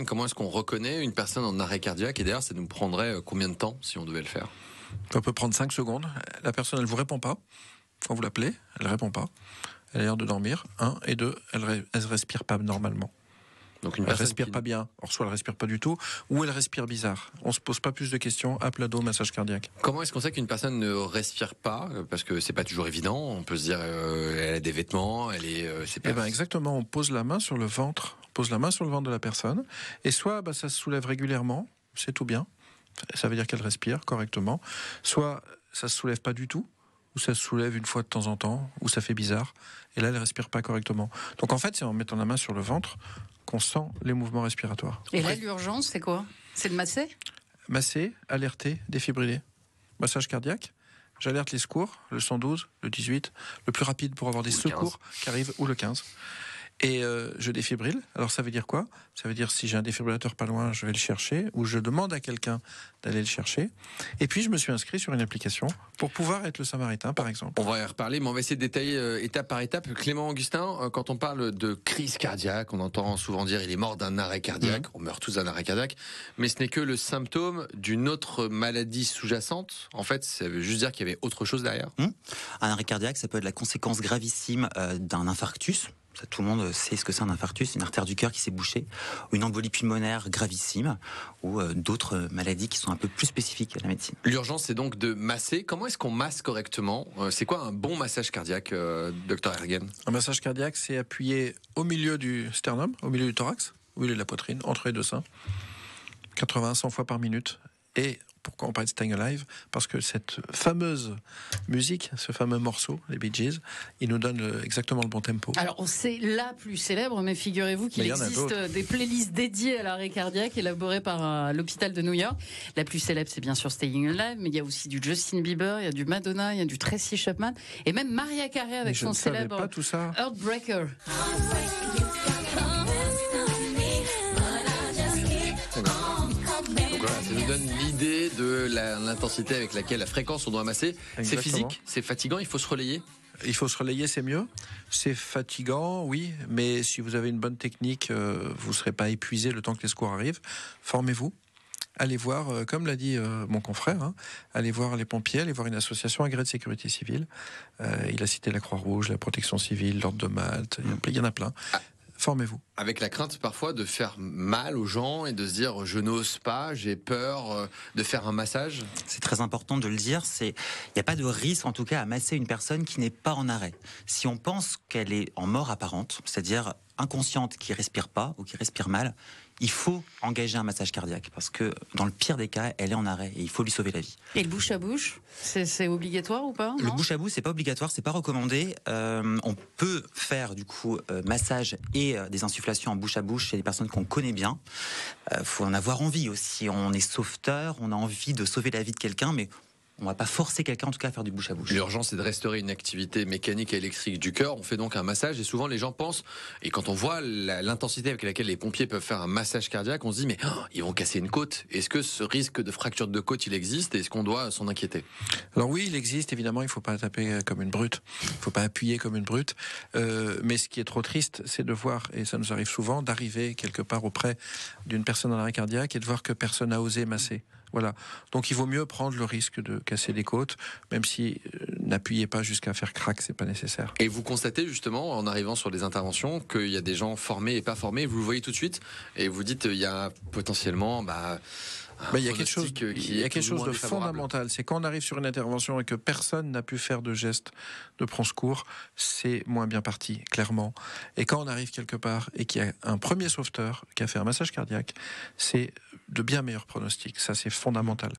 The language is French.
Comment est-ce qu'on reconnaît une personne en arrêt cardiaque? Et d'ailleurs, ça nous prendrait combien de temps si on devait le faire? Ça peut prendre 5 secondes. La personne, elle vous répond pas. Quand vous l'appelez, elle répond pas. Elle a l'air de dormir. Un, et deux, elle respire pas normalement. Donc une Elle personne respire pas bien. Or, soit elle respire pas du tout, ou elle respire bizarre. On se pose pas plus de questions. Aplado, massage cardiaque. Comment est-ce qu'on sait qu'une personne ne respire pas? Parce que c'est pas toujours évident. On peut se dire, elle a des vêtements, elle est, c'est pas. Eh ben, exactement. On pose la main sur le ventre. On pose la main sur le ventre de la personne. Et soit, ça se soulève régulièrement. C'est tout bien. Ça veut dire qu'elle respire correctement. Soit, ça se soulève pas du tout. Ou ça se soulève une fois de temps en temps, ou ça fait bizarre, et là elle respire pas correctement. Donc en fait, c'est en mettant la main sur le ventre qu'on sent les mouvements respiratoires. Et là, l'urgence, c'est quoi? C'est de masser? Masser, alerter, défibriller. Massage cardiaque, j'alerte les secours, le 112, le 18, le plus rapide pour avoir des secours qui arrivent, ou le 15. Et je défibrille. Alors ça veut dire quoi? Ça veut dire si j'ai un défibrillateur pas loin, je vais le chercher, ou je demande à quelqu'un d'aller le chercher. Et puis je me suis inscrit sur une application pour pouvoir être le Samaritain, par exemple. On va y reparler, mais on va essayer de détailler étape par étape. Clément Augustin, quand on parle de crise cardiaque, on entend souvent dire il est mort d'un arrêt cardiaque. On meurt tous d'un arrêt cardiaque, mais ce n'est que le symptôme d'une autre maladie sous-jacente. En fait, ça veut juste dire qu'il y avait autre chose derrière. Un arrêt cardiaque, ça peut être la conséquence gravissime d'un infarctus. Ça, tout le monde sait ce que c'est un infarctus, une artère du cœur qui s'est bouchée, ou une embolie pulmonaire gravissime, ou d'autres maladies qui sont un peu plus spécifiques à la médecine. L'urgence, c'est donc de masser. Comment est-ce qu'on masse correctement? C'est quoi un bon massage cardiaque, docteur Ergen? Un massage cardiaque, c'est appuyé au milieu du sternum, au milieu du thorax, au milieu de la poitrine, entre les deux seins, 80-100 fois par minute. Et pourquoi on parle de Staying Alive? Parce que cette fameuse musique, ce fameux morceau, les Bee Gees, il nous donne exactement le bon tempo. Alors, c'est la plus célèbre, mais figurez-vous qu'il existe des playlists dédiées à l'arrêt cardiaque élaborées par l'hôpital de New York. La plus célèbre, c'est bien sûr Staying Alive, mais il y a aussi du Justin Bieber, il y a du Madonna, il y a du Tracy Chapman, et même Mariah Carey avec son célèbre pas tout ça. Heartbreaker. Ça nous donne l'idée de l'intensité avec laquelle, la fréquence on doit masser. C'est physique, c'est fatigant, il faut se relayer. Il faut se relayer, c'est mieux. C'est fatigant, oui, mais si vous avez une bonne technique, vous ne serez pas épuisé le temps que les secours arrivent. Formez-vous. Allez voir, comme l'a dit mon confrère, allez voir les pompiers, allez voir une association agréée de sécurité civile. Il a cité la Croix-Rouge, la Protection civile, l'Ordre de Malte, il y en a plein. Formez-vous. Avec la crainte parfois de faire mal aux gens et de se dire je n'ose pas, j'ai peur de faire un massage. C'est très important de le dire, il n'y a pas de risque en tout cas à masser une personne qui n'est pas en arrêt. Si on pense qu'elle est en mort apparente, c'est-à-dire inconsciente, qui respire pas ou qui respire mal, il faut engager un massage cardiaque parce que dans le pire des cas, elle est en arrêt et il faut lui sauver la vie. Et le bouche à bouche, c'est obligatoire ou pas? Le bouche à bouche, c'est pas obligatoire, c'est pas recommandé. On peut faire du coup massage et des insufflations en bouche à bouche chez des personnes qu'on connaît bien. Faut en avoir envie aussi. On est sauveteur, on a envie de sauver la vie de quelqu'un, mais on va pas forcer quelqu'un en tout cas à faire du bouche à bouche. L'urgence, c'est de restaurer une activité mécanique et électrique du cœur. On fait donc un massage et souvent les gens pensent, et quand on voit l'intensité avec laquelle les pompiers peuvent faire un massage cardiaque, on se dit mais ils vont casser une côte. Est-ce que ce risque de fracture de côte il existe et est-ce qu'on doit s'en inquiéter? Alors oui, il existe évidemment. Il faut pas taper comme une brute, il faut pas appuyer comme une brute. Mais ce qui est trop triste, c'est de voir, et ça nous arrive souvent, d'arriver quelque part auprès d'une personne en arrêt cardiaque et de voir que personne n'a osé masser. Voilà. Donc il vaut mieux prendre le risque de casser des côtes, même si n'appuyez pas jusqu'à faire crack, c'est pas nécessaire. Et vous constatez justement en arrivant sur les interventions qu'il y a des gens formés et pas formés. Vous le voyez tout de suite et vous dites il y a potentiellement il y a quelque chose de fondamental, c'est quand on arrive sur une intervention et que personne n'a pu faire de geste de prendre secours, c'est moins bien parti, clairement. Et quand on arrive quelque part et qu'il y a un premier sauveteur qui a fait un massage cardiaque, c'est de bien meilleurs pronostics. Ça, c'est fondamental.